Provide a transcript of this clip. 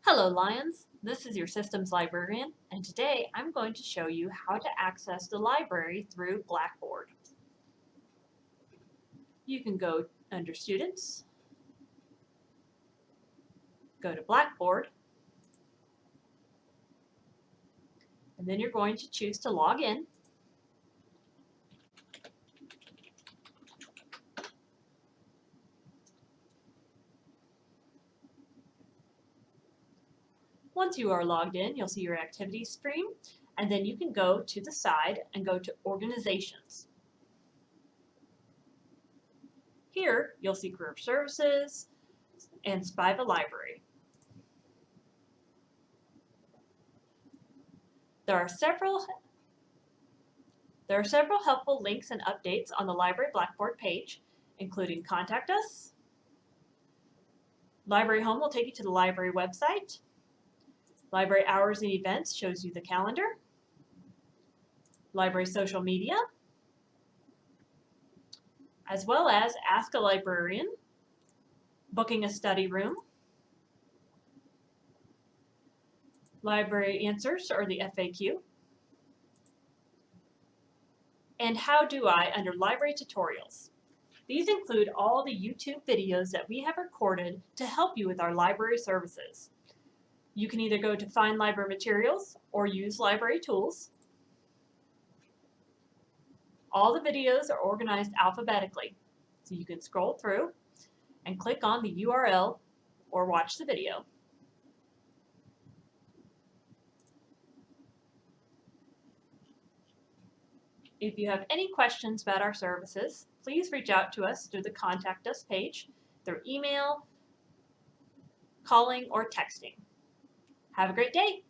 Hello Lions, this is your systems librarian, and today I'm going to show you how to access the library through Blackboard. You can go under Students, go to Blackboard, and then you're going to choose to log in. Once you are logged in, you'll see your activities screen, and then you can go to the side and go to Organizations. Here, you'll see Career Services and Spiva Library. There are several helpful links and updates on the Library Blackboard page, including Contact Us. Library Home will take you to the library website. Library Hours and Events shows you the calendar. Library Social Media, as well as Ask a Librarian, Booking a Study Room, Library Answers or the FAQ, and How Do I under Library Tutorials. These include all the YouTube videos that we have recorded to help you with our library services. You can either go to Find Library Materials or use Library Tools. All the videos are organized alphabetically, so you can scroll through and click on the URL or watch the video. If you have any questions about our services, please reach out to us through the Contact Us page, through email, calling, or texting. Have a great day!